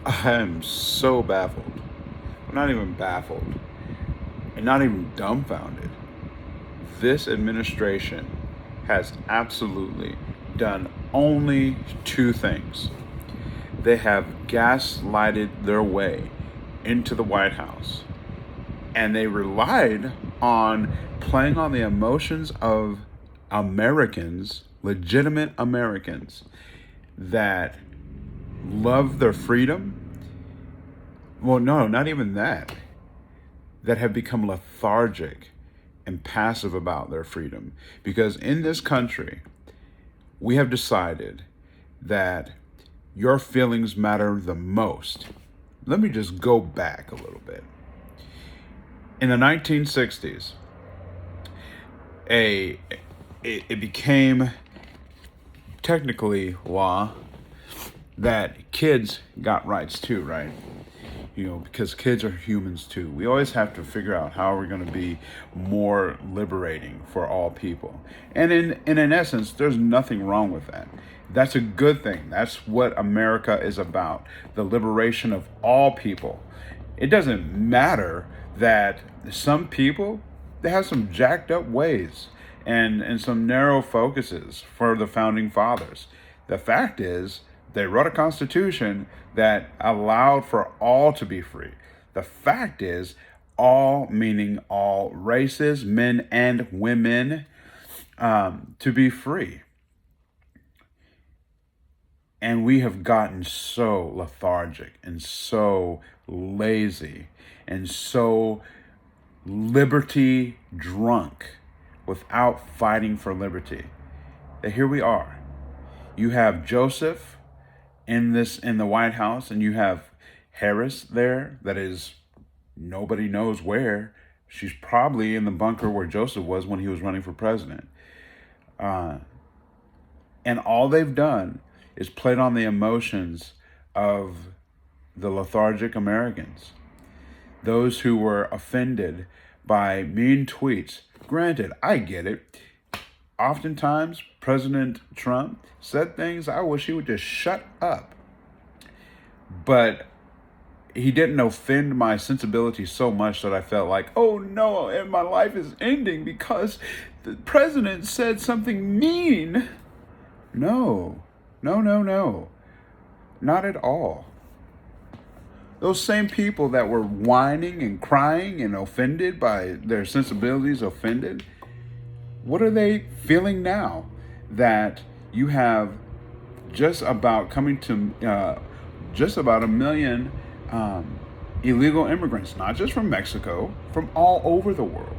I am so baffled. I'm not even baffled and not even dumbfounded. This administration has absolutely done only two things. They have gaslighted their way into the White House, and they relied on playing on the emotions of Americans, legitimate Americans that love their freedom. Well, no, not even that. That have become lethargic and passive about their freedom. Because in this country, we have decided that your feelings matter the most. Let me just go back a little bit. In the 1960s, a it became technically law that kids got rights too, right? Because kids are humans too. We always have to figure out how we're going to be more liberating for all people. And in essence, there's nothing wrong with that. That's a good thing. That's what America is about, the liberation of all people. It doesn't matter that some people, they have some jacked up ways and some narrow focuses for the founding fathers. The fact is, they wrote a constitution that allowed for all to be free. The fact is, all meaning all races, men and women, to be free. And we have gotten so lethargic and so lazy and so liberty drunk without fighting for liberty that here we are. You have Joseph in the White House, and you have Harris there. That is, nobody knows where. She's probably in the bunker where Joseph was when he was running for president. Uh, and all they've done is played on the emotions of the lethargic Americans, those who were offended by mean tweets. Granted, I get it. Oftentimes, President Trump said things I wish he would just shut up. But he didn't offend my sensibility so much that I felt like, oh no, and my life is ending because the president said something mean. No, no, no, no. Not at all. Those same people that were whining and crying and offended by their sensibilities, offended, what are they feeling now that you have just about coming to just about a million illegal immigrants, not just from Mexico, from all over the world?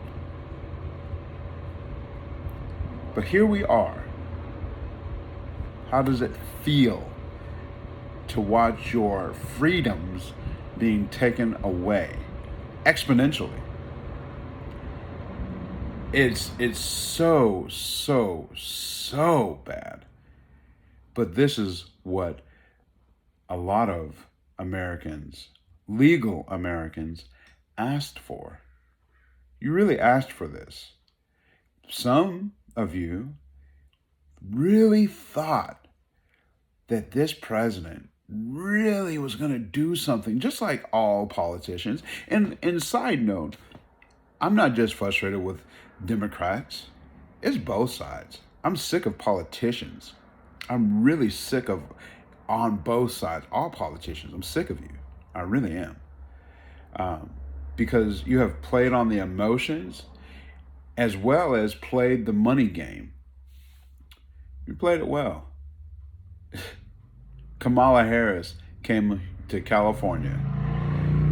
But here we are. How does it feel to watch your freedoms being taken away exponentially? It's so bad. But this is what a lot of Americans, legal Americans, asked for. You really asked for this. Some of you really thought that this president really was going to do something, just like all politicians. And side note, I'm not just frustrated with Democrats, it's both sides. I'm sick of politicians. I'm really sick of, on both sides, all politicians. I'm sick of you. I really am. Um, because you have played on the emotions as well as played the money game. You played it well. Kamala Harris came to California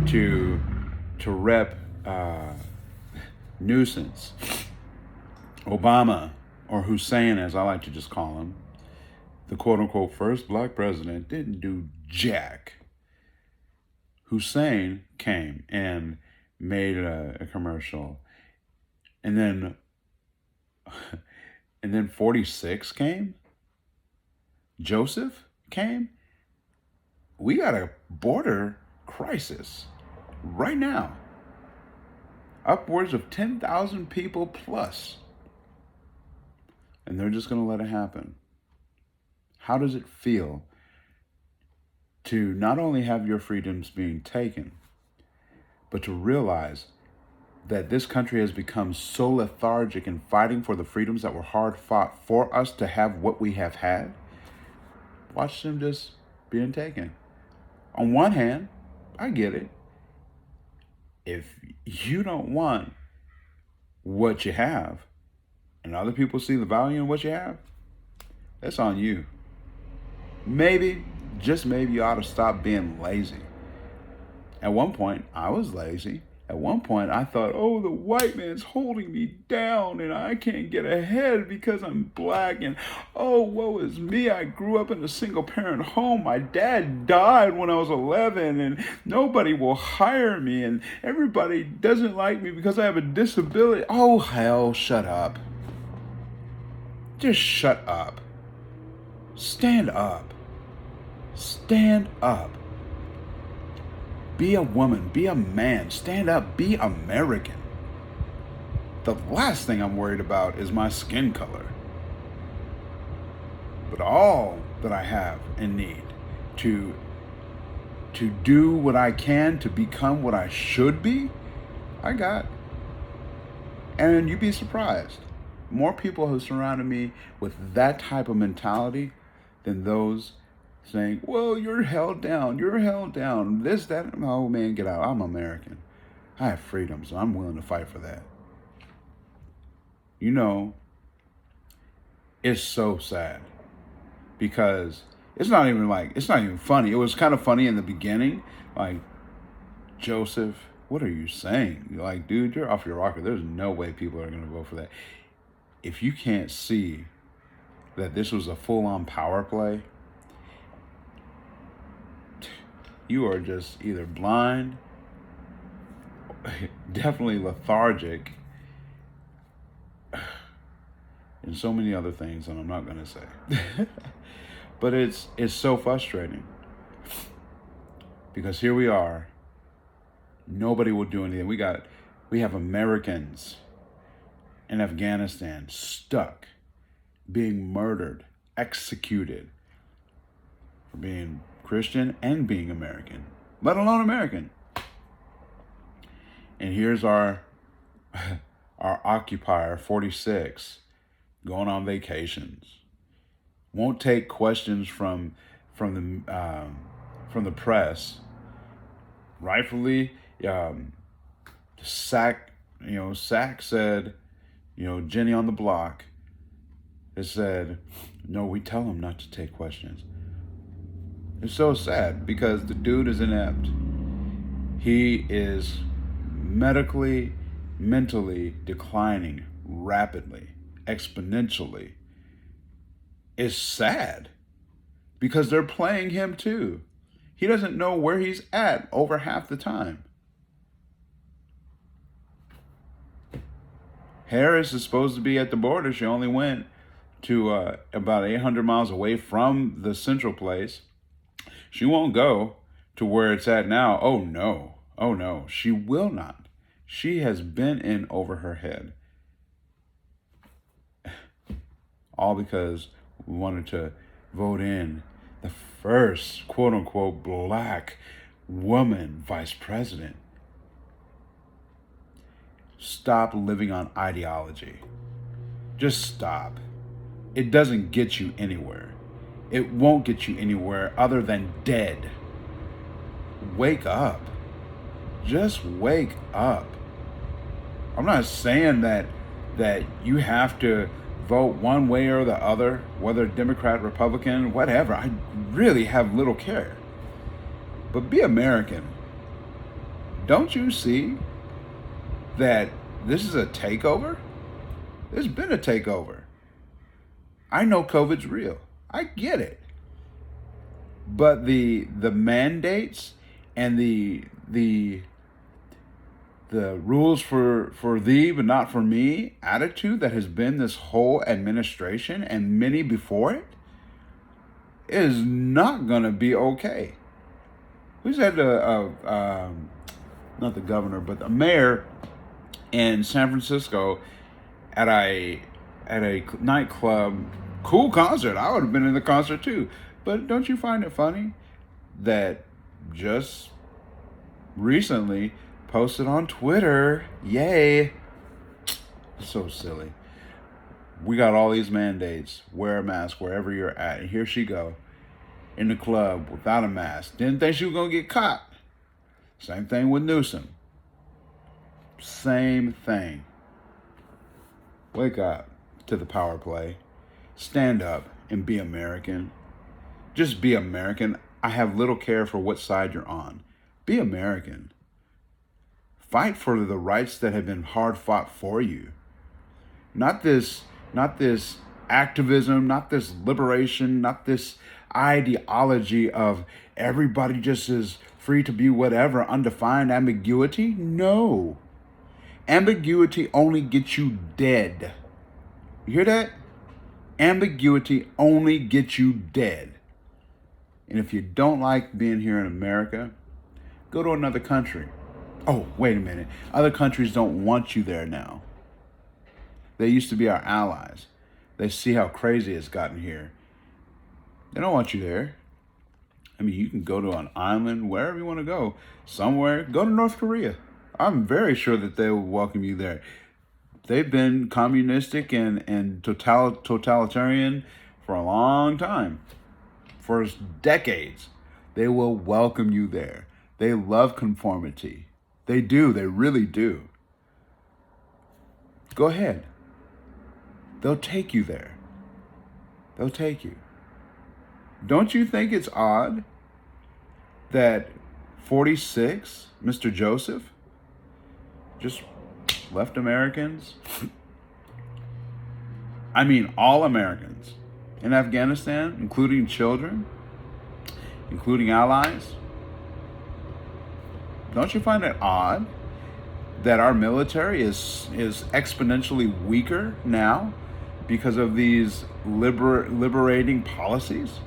to rep nuisance. Obama, or Hussein as I like to just call him, the quote unquote first black president, didn't do jack. Hussein came and made a commercial, and then 46 came. Joseph came. We got a border crisis right now. Upwards of 10,000 people plus. And they're just going to let it happen. How does it feel to not only have your freedoms being taken, but to realize that this country has become so lethargic in fighting for the freedoms that were hard fought for us to have what we have had. Watch them just being taken. On one hand, I get it. If you don't want what you have and other people see the value in what you have, that's on you. Maybe, just maybe, you ought to stop being lazy. At one point, I was lazy. At one point, I thought, oh, the white man's holding me down and I can't get ahead because I'm black. And oh, woe is me. I grew up in a single parent home. My dad died when I was 11 and nobody will hire me. And everybody doesn't like me because I have a disability. Oh, hell, shut up. Just shut up. Stand up. Stand up. Be a woman, be a man, stand up, be American. The last thing I'm worried about is my skin color. But all that I have and need to do what I can to become what I should be, I got. And you'd be surprised. More people have surrounded me with that type of mentality than those saying, well, you're held down, this, that. Oh, man, get out. I'm American. I have freedoms, and I'm willing to fight for that. You know, it's so sad because it's not even funny. It was kind of funny in the beginning. Like, Joseph, what are you saying? You're like, dude, you're off your rocker. There's no way people are going to vote for that. If you can't see that this was a full-on power play, you are just either blind, definitely lethargic, and so many other things that I'm not going to say. But it's so frustrating because here we are. Nobody will do anything. We have Americans in Afghanistan stuck, being murdered, executed for being Christian and being American, let alone American. And here's our occupier, 46, going on vacations. Won't take questions from the press. Rightfully, Sack said, Jenny on the Block has said, no, we tell him not to take questions. It's so sad because the dude is inept. He is mentally declining rapidly, exponentially. It's sad because they're playing him too. He doesn't know where he's at over half the time. Harris is supposed to be at the border. She only went to about 800 miles away from the central place. She won't go to where it's at now. Oh no, she will not. She has been in over her head. All because we wanted to vote in the first quote unquote black woman vice president. Stop living on ideology. Just stop. It doesn't get you anywhere. It won't get you anywhere other than dead. Wake up. Just wake up. I'm not saying that you have to vote one way or the other, whether Democrat, Republican, whatever. I really have little care. But be American. Don't you see that this is a takeover? There's been a takeover. I know COVID's real. I get it. But the mandates and the rules for thee but not for me attitude that has been this whole administration and many before it is not going to be okay. We just had not the governor, but the mayor in San Francisco at a nightclub. Cool concert. I would have been in the concert too. But don't you find it funny that just recently posted on Twitter. Yay. So silly. We got all these mandates. Wear a mask wherever you're at. And here she go in the club without a mask. Didn't think she was going to get caught. Same thing with Newsom. Same thing. Wake up to the power play. Stand up and be American. Just be American. I have little care for what side you're on. Be American. Fight for the rights that have been hard fought for you. Not this activism, not this liberation, not this ideology of everybody just is free to be whatever, undefined ambiguity. No. Ambiguity only gets you dead. You hear that? Ambiguity only gets you dead. And if you don't like being here in America, go to another country. Oh, wait a minute. Other countries don't want you there now. They used to be our allies. They see how crazy it's gotten here. They don't want you there. I mean, you can go to an island, wherever you want to go. Somewhere, go to North Korea. I'm very sure that they will welcome you there. They've been communistic and totalitarian for a long time. For decades. They will welcome you there. They love conformity. They do. They really do. Go ahead. They'll take you there. They'll take you. Don't you think it's odd that 46, Mr. Joseph, just left Americans? I mean, all Americans in Afghanistan, including children, including allies. Don't you find it odd that our military is exponentially weaker now because of these liberating policies?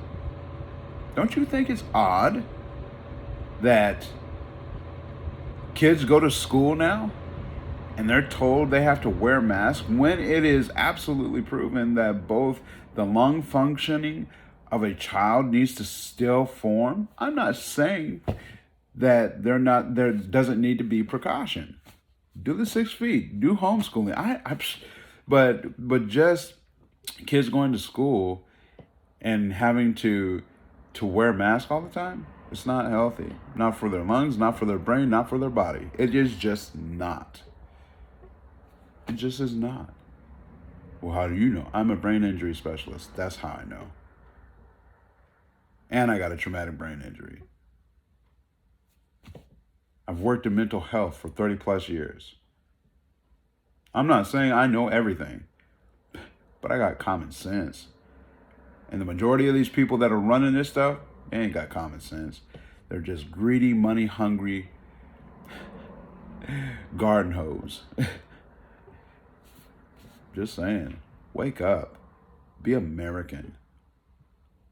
Don't you think it's odd that kids go to school now and they're told they have to wear masks when it is absolutely proven that both the lung functioning of a child needs to still form? I'm not saying that there doesn't need to be precaution. Do the 6 feet. Do homeschooling. But just kids going to school and having to wear masks all the time, it's not healthy. Not for their lungs, not for their brain, not for their body. It is just not. It just is not. Well, how do you know? I'm a brain injury specialist. That's how I know. And I got a traumatic brain injury. I've worked in mental health for 30 plus years. I'm not saying I know everything, but I got common sense. And the majority of these people that are running this stuff, they ain't got common sense. They're just greedy, money hungry garden hose. Just saying, wake up, be American,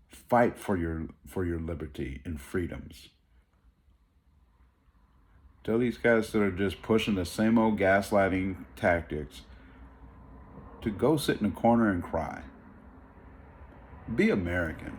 fight for your liberty and freedoms. Tell these guys that are just pushing the same old gaslighting tactics to go sit in a corner and cry. Be American.